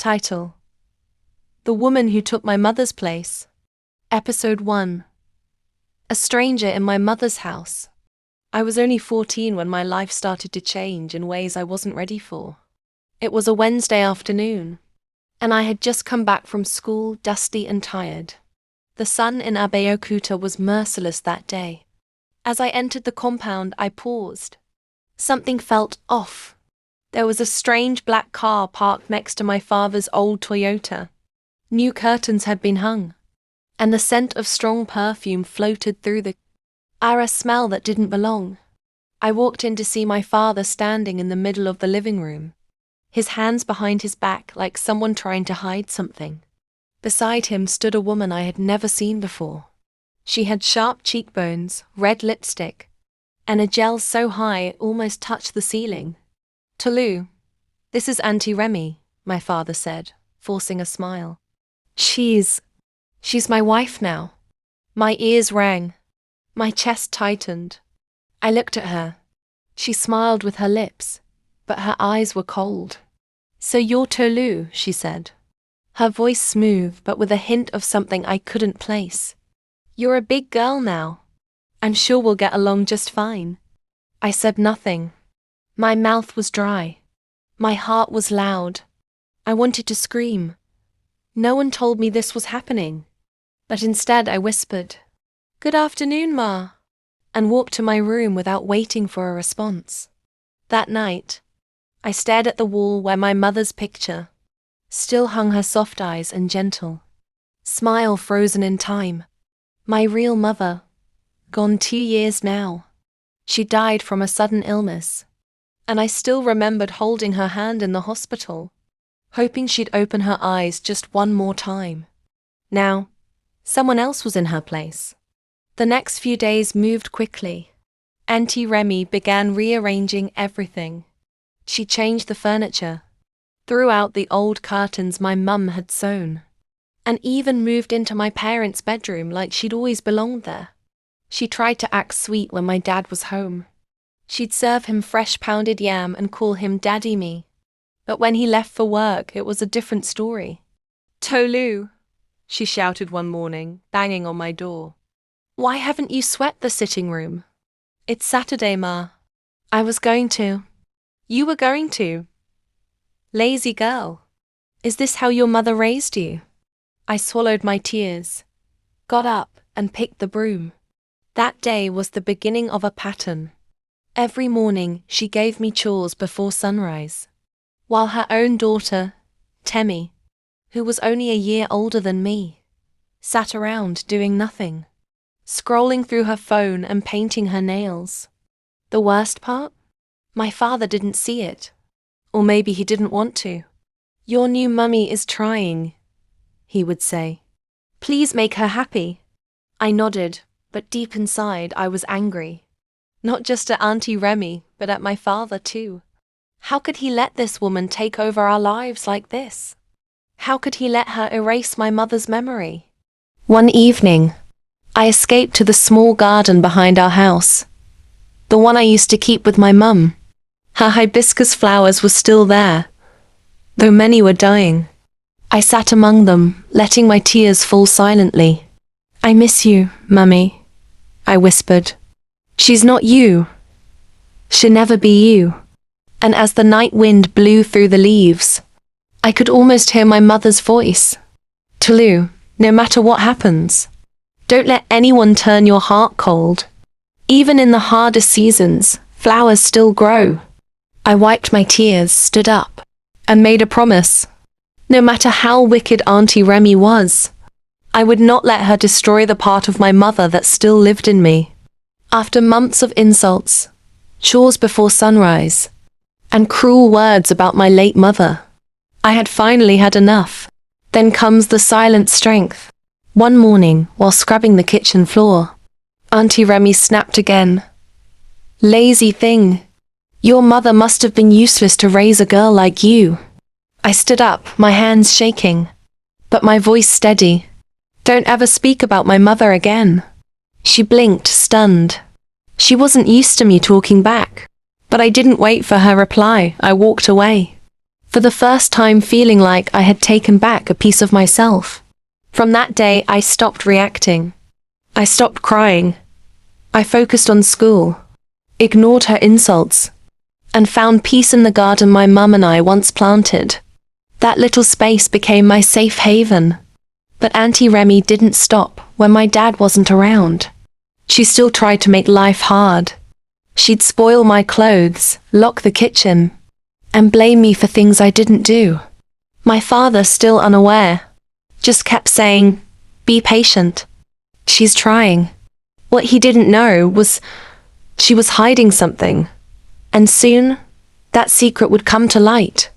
Title: The Woman Who Took My Mother's Place. Episode 1. A stranger in my mother's house. I was only 14 when my life started to change in ways I wasn't ready for. It was a Wednesday afternoon, and I had just come back from school, dusty and tired. The sun in Abeokuta was merciless that day. As I entered the compound, I paused. Something felt off. There was a strange black car parked next to my father's old Toyota. New curtains had been hung, and the scent of strong perfume floated through the air, a smell that didn't belong. I walked in to see my father standing in the middle of the living room, his hands behind his back like someone trying to hide something. Beside him stood a woman I had never seen before. She had sharp cheekbones, red lipstick, and a gel so high it almost touched the ceiling. "Tolu, this is Aunty Remi," my father said, forcing a smile. She's my wife now." My ears rang. My chest tightened. I looked at her. She smiled with her lips, but her eyes were cold. "So you're Tolu," she said, her voice smooth but with a hint of something I couldn't place. "You're a big girl now. I'm sure we'll get along just fine." I said nothing. My mouth was dry. My heart was loud. I wanted to scream. No one told me this was happening, but instead I whispered, "Good afternoon, Ma," and walked to my room without waiting for a response. That night, I stared at the wall where my mother's picture still hung, her soft eyes and gentle smile frozen in time. My real mother, gone 2 years now. She died from a sudden illness, and I still remembered holding her hand in the hospital, hoping she'd open her eyes just one more time. Now, someone else was in her place. The next few days moved quickly. Aunty Remi began rearranging everything. She changed the furniture, threw out the old curtains my mum had sewn, and even moved into my parents' bedroom like she'd always belonged there. She tried to act sweet when my dad was home. She'd serve him fresh pounded yam and call him Daddy Me. But when he left for work, it was a different story. "Tolu," she shouted one morning, banging on my door. "Why haven't you swept the sitting room?" "It's Saturday, Ma." "I was going to." "You were going to?" "Lazy girl. Is this how your mother raised you?" I swallowed my tears, got up and picked the broom. That day was the beginning of a pattern. Every morning she gave me chores before sunrise, while her own daughter, Temi, who was only a year older than me, sat around doing nothing, scrolling through her phone and painting her nails. The worst part? My father didn't see it. Or maybe he didn't want to. "Your new mummy is trying," he would say. "Please make her happy." I nodded, but deep inside I was angry. Not just at Aunty Remi, but at my father too. How could he let this woman take over our lives like this? How could he let her erase my mother's memory? One evening, I escaped to the small garden behind our house, the one I used to keep with my mum. Her hibiscus flowers were still there, though many were dying. I sat among them, letting my tears fall silently. "I miss you, Mummy," I whispered. "She's not you. She'll never be you." And as the night wind blew through the leaves, I could almost hear my mother's voice. "Tolu, no matter what happens, don't let anyone turn your heart cold. Even in the hardest seasons, flowers still grow." I wiped my tears, stood up, and made a promise. No matter how wicked Aunty Remi was, I would not let her destroy the part of my mother that still lived in me. After months of insults, chores before sunrise, and cruel words about my late mother, I had finally had enough. Then comes the silent strength. One morning, while scrubbing the kitchen floor, Aunty Remi snapped again. "Lazy thing. Your mother must have been useless to raise a girl like you." I stood up, my hands shaking, but my voice steady. "Don't ever speak about my mother again." She blinked, stunned. She wasn't used to me talking back, but I didn't wait for her reply. I walked away. for the first time feeling like I had taken back a piece of myself. From that day, I stopped reacting. I stopped crying. I focused on school, ignored her insults, and found peace in the garden my mum and I once planted. That little space became my safe haven. But Aunty Remi didn't stop when my dad wasn't around. She still tried to make life hard. She'd spoil my clothes, lock the kitchen, and blame me for things I didn't do. My father, still unaware, just kept saying, "Be patient. She's trying." What he didn't know was she was hiding something, and soon that secret would come to light.